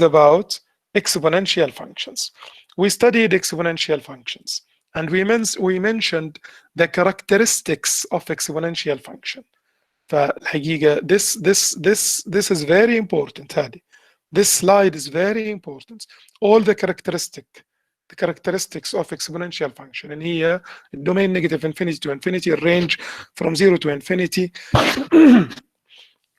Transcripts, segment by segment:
about exponential functions. We studied exponential functions, and we mentioned the characteristics of exponential function. فالحقيقة this is very important. هذه this slide is very important. All the characteristics of exponential function, and here domain negative infinity to infinity, range from 0 to infinity.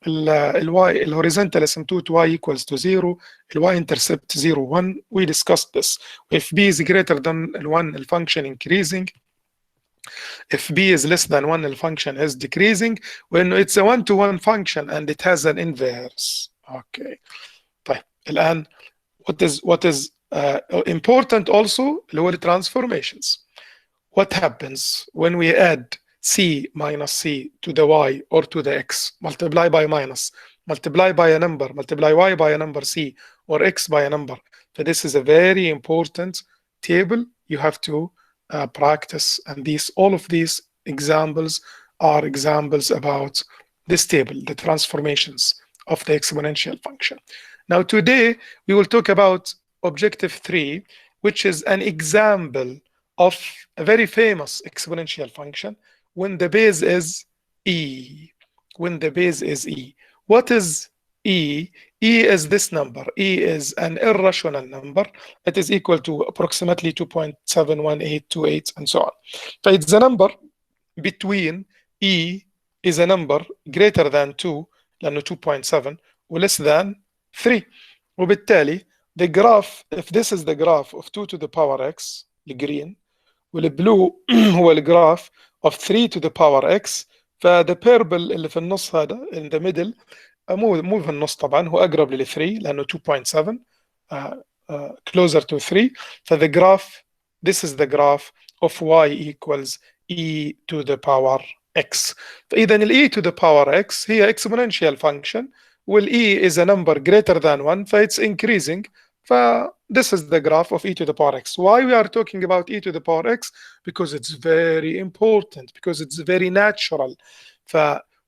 الواي الهوريزونتال اسمتوت y equals to 0, الواي intercept 0 1. We discussed this. If b is greater than 1, the function increasing. If b is less than 1, the function is decreasing. When it's a one-to-one function and it has an inverse. Okay. طيب الآن what is important also اللي هو transformations. What happens when we add c minus c to the y or to the x, multiply by minus, multiply by a number, multiply y by a number c, or x by a number. So this is a very important table you have to practice, and all of these examples are examples about this table, the transformations of the exponential function. Now today we will talk about objective 3, which is an example of a very famous exponential function when the base is e. When the base is e. What is e? E is this number. E is an irrational number. It is equal to approximately 2.71828 and so on. So it's a number between e is a number greater than 2 لأنه 2.7 و less than 3. وبالتالي the graph, if this is the graph of 2 to the power x, الجرين, والبلو هو الجراف of 3 to the power x, فده purple اللي في النص هذا in the middle مو في النص طبعا، هو أقرب لل 3 لأنه 2.7 closer to 3. فده graph, this is the graph of y equals e to the power x. فإذا ال e to the power x هي exponential function, well e is a number greater than 1, فit's increasing. This is the graph of e to the power x. Why we are talking about e to the power x? Because it's very important, because it's very natural.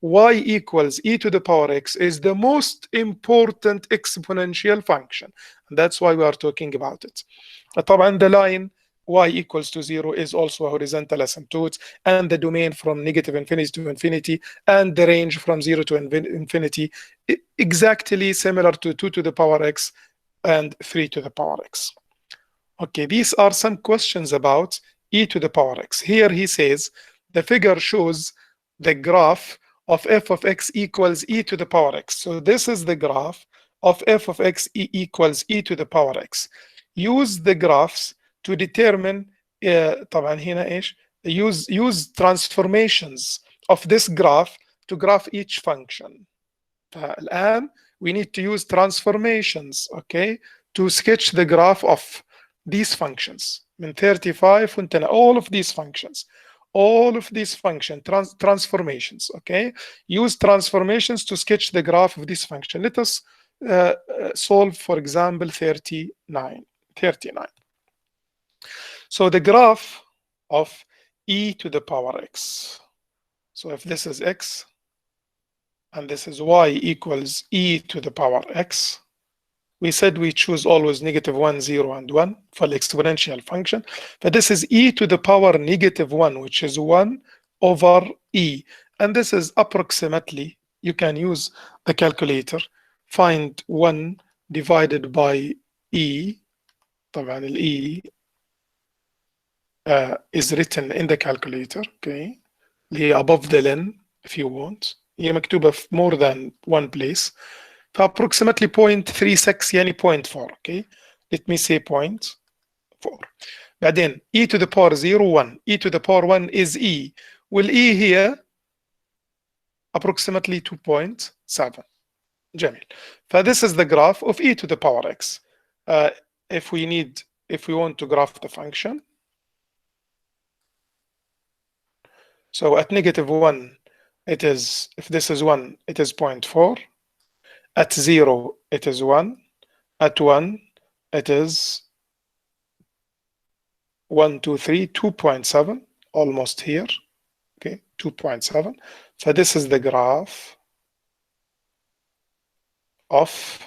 Y equals e to the power x is the most important exponential function, and that's why we are talking about it. طبعا the line y equals to 0 is also a horizontal asymptote, and the domain from negative infinity to infinity, and the range from 0 to infinity, exactly similar to 2 to the power x and 3 to the power x. Okay, these are some questions about e to the power x. Here he says the figure shows the graph of f of x equals e to the power x. So this is the graph of f of x equals e to the power x. Use the graphs to determine طبعا هنا ايش use transformations of this graph to graph each function. الآن we need to use transformations, okay, to sketch the graph of these functions من 35 وانتنا all of these functions, transformations, okay. Use transformations to sketch the graph of this function. Let us solve, for example, 39. So the graph of e to the power x. So if this is x and this is y equals e to the power x, we said we choose always negative 1, 0, and 1 for the exponential function. But this is e to the power negative 1, which is 1 over e. And this is approximately, you can use the calculator, find 1 divided by e. طبعا ال e is written in the calculator, okay, اللي هي above the len if you want. هي مكتوبة في more than one place. approximately 0.36 يعني 0.4, okay. Let me say 0.4. بعدين e to the power 0 1, e to the power 1 is e. Will e here approximately 2.7. جميل. This is the graph of e to the power x. If we want to graph the function, so at negative 1 it is, if this is 1 it is 0.4, at 0 it is 1, at 1 it is 1 2 3 2.7, almost here, okay, 2.7. So this is the graph of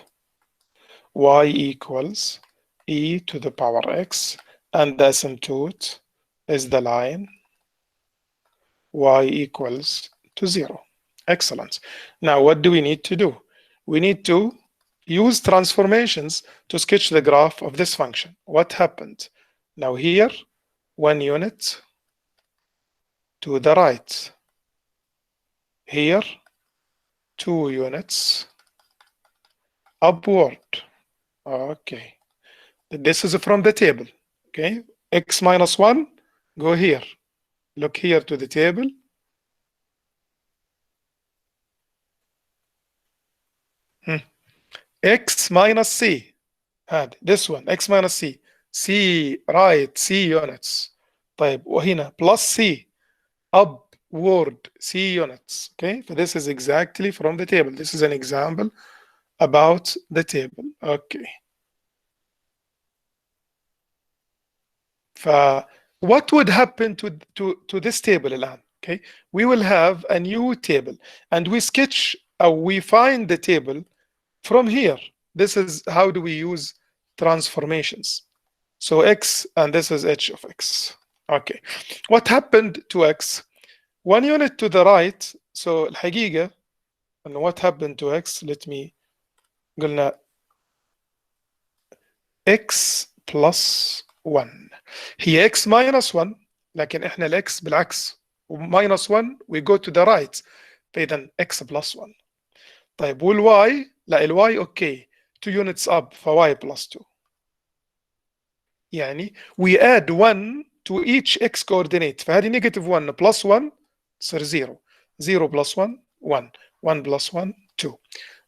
y equals e to the power x, and the asymptote is the line y equals to 0. Excellent. Now, what do we need to do? We need to use transformations to sketch the graph of this function. What happened? Now here, 1 unit to the right. Here, 2 units upward. Okay. This is from the table. Okay. X minus 1, go here. Look here to the table. X minus C. Add this one. X minus C. C right. C units. طيب وهنا plus C. Upward C units. Okay. So this is exactly from the table. This is an example about the table. Okay. What would happen to this table الآن? Okay, we will have a new table and we sketch we find the table from here. This is how do we use transformations. So x, and this is h of x. Okay, what happened to x? 1 unit to the right. So الحقيقة and what happened to x? Let me قلنا x plus 1 هي x minus 1 لكن احنا الاكس بالعكس minus 1 we go to the right فاذا x plus 1. طيب والواي لا الواي اوكي 2 units up فy plus 2 يعني we add 1 to each x coordinate فهذه negative 1 plus 1 تصير 0 0 plus 1 1 1 plus 1 2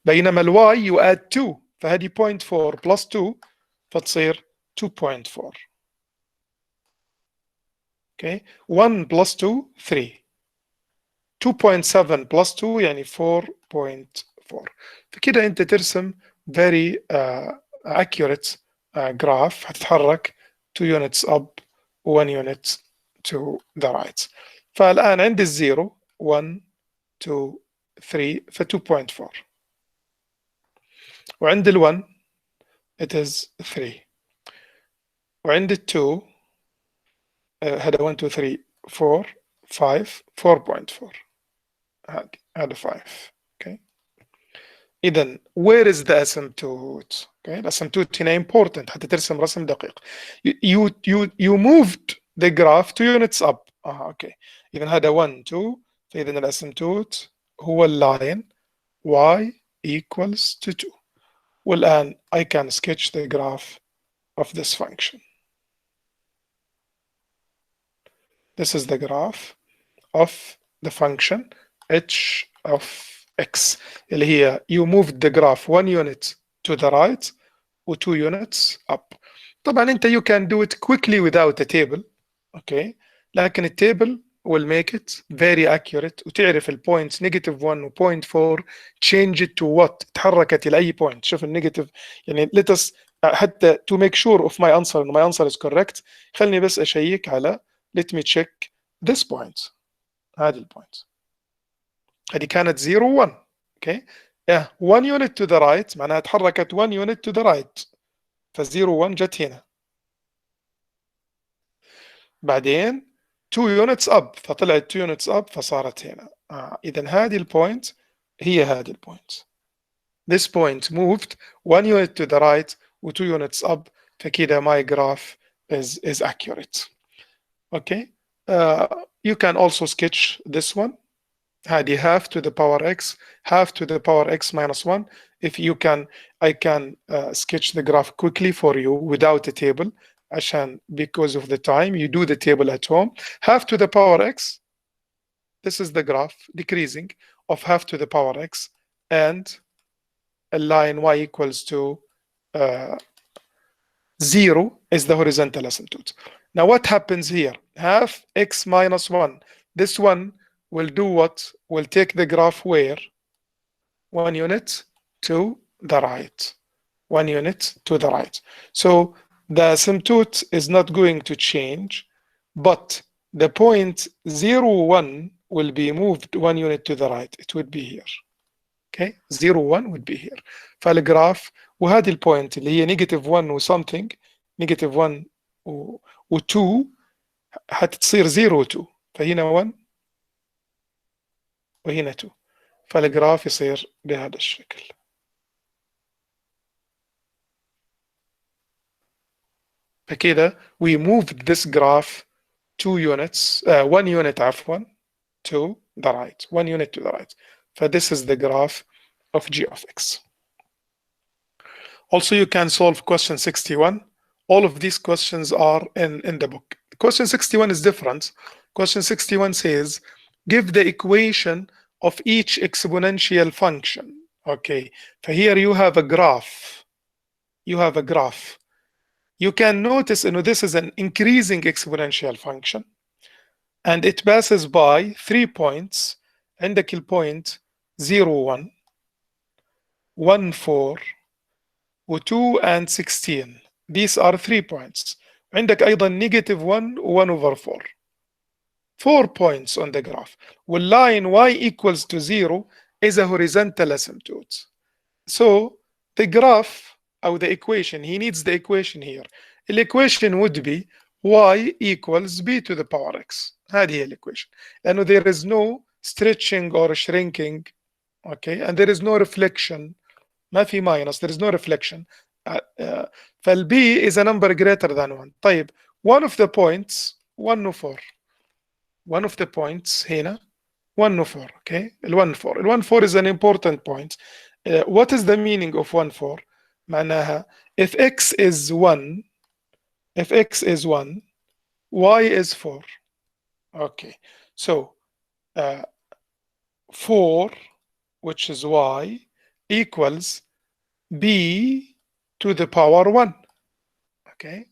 بينما الواي you add 2 فهذه 0.4 plus 2 فتصير 2.4. Okay, 1 plus 2 3 2.7 plus 2 يعني 4.4. فكده انت ترسم very accurate graph هتتحرك 2 units up 1 unit to the right. فالآن عندي الزيرو 1 2 3 ف 2.4 وعند ال1 it is 3 وعند ال2 هذا 1 2 3 4 5 4.4 هذا 5. okay, إذا where is the asymptote? okay, the asymptote هنا important حتى ترسم رسم دقيق. you moved the graph 2 units up. okay, إذا هذا 1 2 فإذا الاسيمتوت هو اللاين y equals to 2. والآن I can sketch the graph of this function. This is the graph of the function h of x اللي هي you moved the graph 1 unit to the right و 2 units up. طبعا انت you can do it quickly without a table. okay, لكن التابل will make it very accurate وتعرف البوينتس نيجاتيف 1 و 0.4 change it to what تحركت إلى أي point. شوف النيجاتيف يعني let us حتى to make sure of my answer and my answer is correct خلني بس أشيك على let me check this point. هذه البوينت هذه كانت 0 1. okay, 1 unit to the right معناها تحركت 1 unit to the right ف 0 1 جت هنا. بعدين 2 units up فطلعت 2 units up فصارت هنا. إذا هذه البوينت هي هذه البوينت. This point moved 1 unit to the right و 2 units up فكده my graph is accurate. okay, you can also sketch this one. هذه half to the power x half to the power x minus 1. if you can I can sketch the graph quickly for you without a table عشان because of the time you do the table at home. half to the power x, this is the graph decreasing of half to the power x and a line y equals to 0 is the horizontal asymptote. Now what happens here? Half x minus 1, this one will do what? Will take the graph where? 1 unit to the right. 1 unit to the right. So the asymptote is not going to change, but the point 0 1 will be moved 1 unit to the right. It would be here. اوكي 0 1 would be here. فالجراف وهذه البوينت اللي هي نيجاتيف 1 وسمثينج، نيجاتيف 1 و2 هتصير 0 و2، فهنا 1 وهنا 2، فالجراف يصير بهذا الشكل. فكده we moved this graph 2 units 1 unit عفوا to the right, 1 unit to the right. This is the graph of g of x. Also, you can solve question 61. All of these questions are in the book. Question 61 is different. Question 61 says, give the equation of each exponential function. Okay, so here you have a graph. You have a graph. You can notice, this is an increasing exponential function, and it passes by 3 points. عندك البوينت 0 1 1 4 و2 and 16. These are 3 points. عندك أيضا negative 1 و 1 over 4. 4 points on the graph. والline y equals to 0 is a horizontal asymptote. So the graph or the equation, he needs the equation here. The equation would be y equals b to the power x. هذه هي equation. لأنه there is no stretching or shrinking, okay, and there is no reflection. ما في minus, there is no reflection. فال b is a number greater than 1. طيب, one of the points 1 و 4. One of the points هنا 1 و 4, okay? ال 1 4. ال 1 4 is an important point. What is the meaning of 1 4? معناها if x is 1, if x is 1, y is 4. Okay, so 4, which is y, equals b to the power 1. Okay,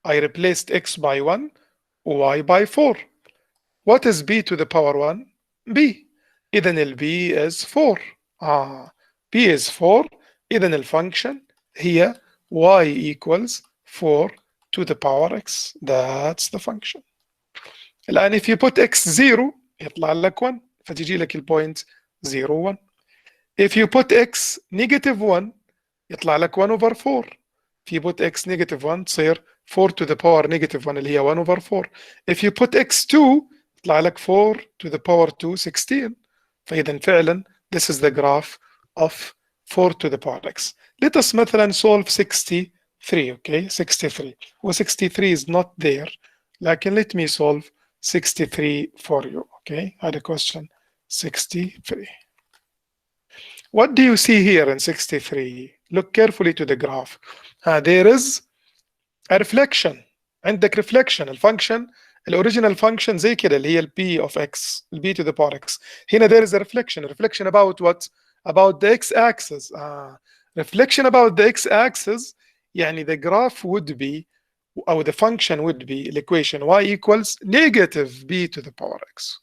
I replaced x by 1, y by 4. What is b to the power 1? b. إذن ال b is 4. b is 4. إذن الفانكشن هي y equals 4 to the power x. That's the function. الآن if you put x 0 يطلع لك 1، فتجي لك البوينت 0 1. If you put x negative 1 يطلع لك 1 over 4. If you put x negative 1 تصير 4 to the power negative 1 اللي هي 1 over 4. If you put x 2 يطلع لك 4 to the power 2 16. فإذا فعلا this is the graph of 4 to the power x. Let us مثلا solve 63. Okay, 63. و 63 is not there. لكن let me solve 63 for you. Okay, هذا question 63. What do you see here in 63? Look carefully to the graph. There is a reflection. عندك reflection. الفانكشن الأوريجينال function زي كده اللي هي ال p of x, ال b to the power x. هنا there is a reflection. A reflection about what? About the x-axis. Reflection about the x-axis يعني the graph would be, or the function would be, the equation y equals negative b to the power x.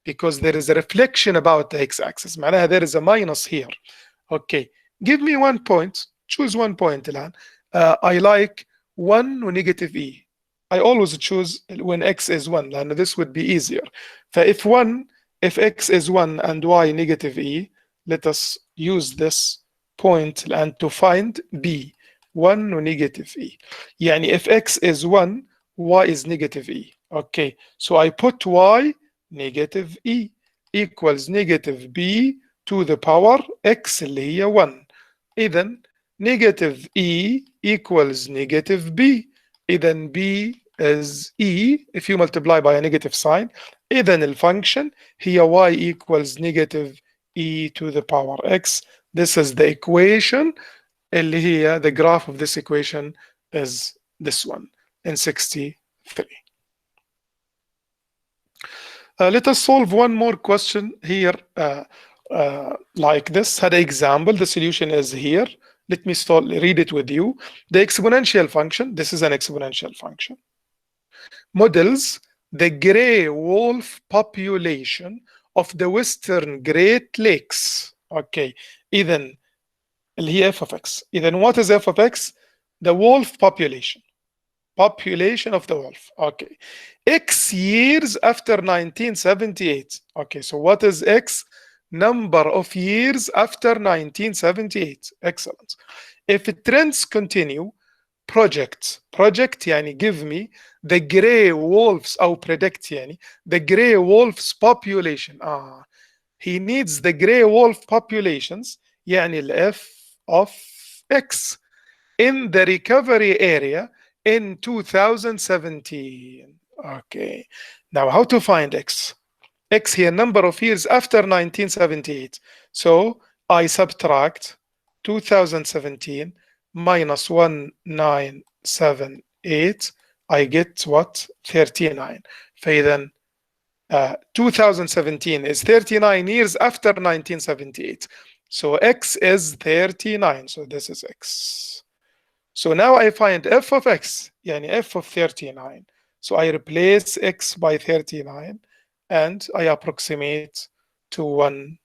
Because there is a reflection about the x-axis. معناها there is a minus here. Okay, give me 1 point. Choose 1 point الآن. I like 1 و negative e. I always choose when x is 1 لأن this would be easier. If x is 1 and y negative e, let us use this point and to find b. 1 و negative e. يعني if x is 1, y is negative e. Okay, so I put y negative e equals negative b to the power x اللي هي 1. إذن negative e equals negative b. إذن b is e if you multiply by a negative sign. إذن الفانكشن هي y equals negative e to the power x. This is the equation اللي هي the graph of this equation is this one in 63. Let us solve one more question here like this. Had an example. The solution is here. Let me read it with you. The exponential function, this is an exponential function, models the gray wolf population of the Western Great Lakes. Okay, إذن اللي هي f of x. إذن what is f of x? The wolf population. Population of the wolf. Okay, x years after 1978. Okay, so what is x? number of years after 1978. Excellent. If trends continue, project يعني give me the gray wolves أو predict يعني the gray wolves population. He needs the gray wolf populations يعني ال f of x in the recovery area in 2017. Okay, now how to find x? X here number of years after 1978. So I subtract 2017 minus 1978. I get what? 39. فإذا 2017 is 39 years after 1978. So x is 39. So this is x. So now I find f of x, يعني f of 39. So I replace x by 39 and I approximate to 1000.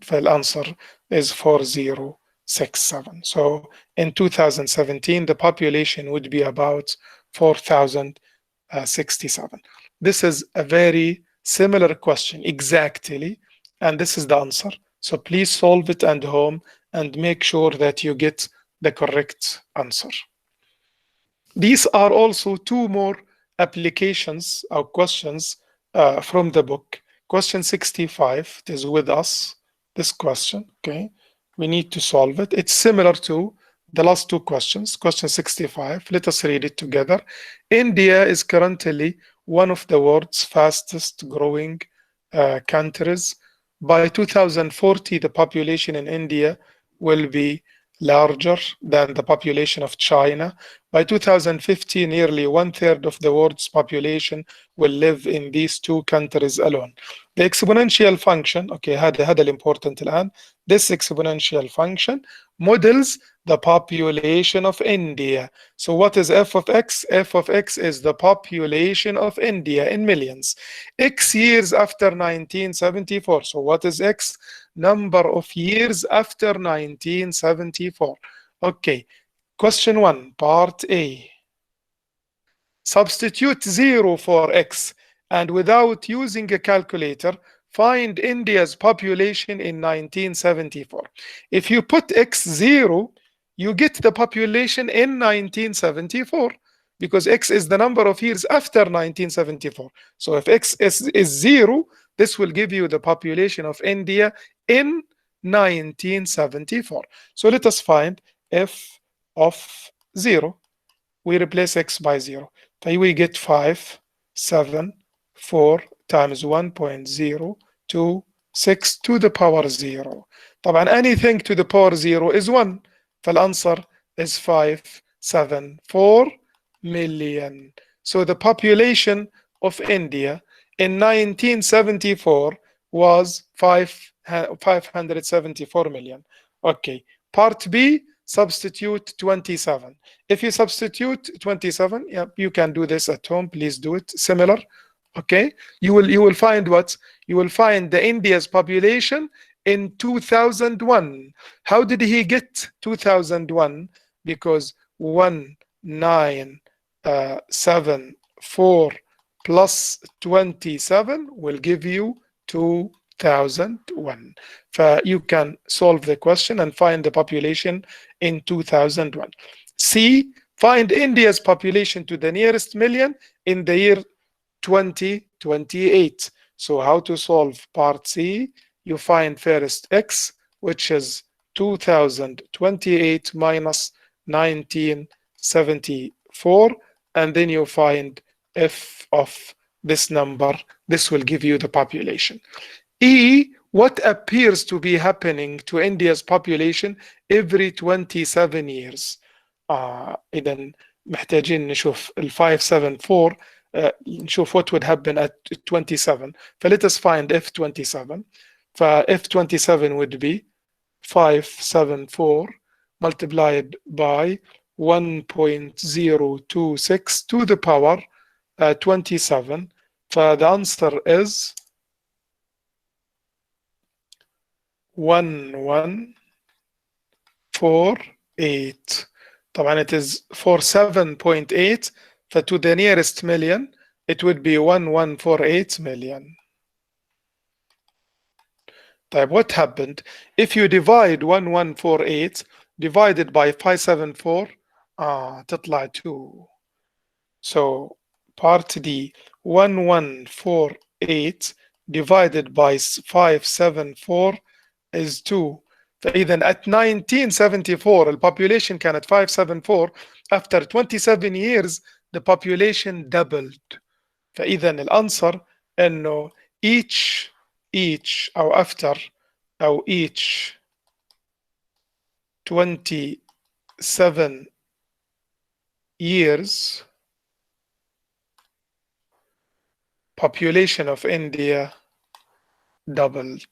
فالanswer is 4067. So in 2017, the population would be about 4067. This is a very similar question, exactly, and this is the answer. So please solve it at home and make sure that you get the correct answer. These are also two more applications or questions from the book. Question 65, it is with us, this question, okay? We need to solve it. It's similar to the last two questions. Question 65, let us read it together. India is currently one of the world's fastest growing countries. By 2040, the population in India will be larger than the population of China. By 2050, nearly 1/3 of the world's population will live in these two countries alone. The exponential function, okay, هذا الimportant الآن. This exponential function models the population of India. So what is f of x? F of x is the population of India in millions. X years after 1974. So what is x? Number of years after 1974. Okay, question 1, part A. Substitute 0 for x and without using a calculator, find India's population in 1974. If you put x 0, you get the population in 1974 because x is the number of years after 1974. So if x is 0, this will give you the population of India in 1974. So let us find f of 0. We replace x by 0. We get 574 times 1.026 to the power 0. طبعا anything to the power 0 is 1. فالanswer is 574 million. So the population of India in 1974 was 574 million. Okay, part B, substitute 27. If you substitute 27, yeah, you can do this at home. Please do it. Similar. Okay, you will find what? You will find the India's population in 2001. How did he get 2001? Because 1974 plus 27 will give you 2001. You can solve the question and find the population in 2001. C, find India's population to the nearest million in the year 2028. So how to solve part C? You find first x, which is 2028 minus 1974, and then you find f of this number. This will give you the population. E, what appears to be happening to India's population every 27 years. إذا محتاجين نشوف ال 574 نشوف what would happen at 27. Let us find F27. F27 would be 574 multiplied by 1.026 to the power 27. The answer is 1148. طبعا it is 47.8. To the nearest million, it would be 1148 million. طيب what happened if you divide 1148 divided by 574 تطلع 2. So part D 1148 divided by 574 is 2. فإذا at 1974 البوبوليشن كانت 574. After 27 years the population doubled. فإذا الأنصر إنه each أو after أو each 27 years population of India doubled.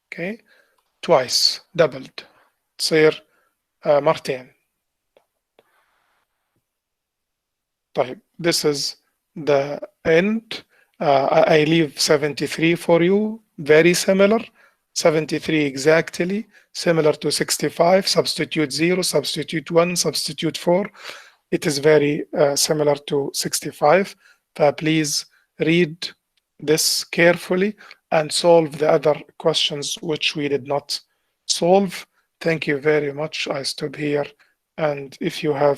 Okay, twice doubled تصير مرتين. طيب this is the end. I leave 73 for you, very similar. 73 exactly similar to 65. Substitute 0, substitute 1, substitute 4. It is very similar to 65. Please read this carefully and solve the other questions which we did not solve. Thank you very much. I stop here, and if you have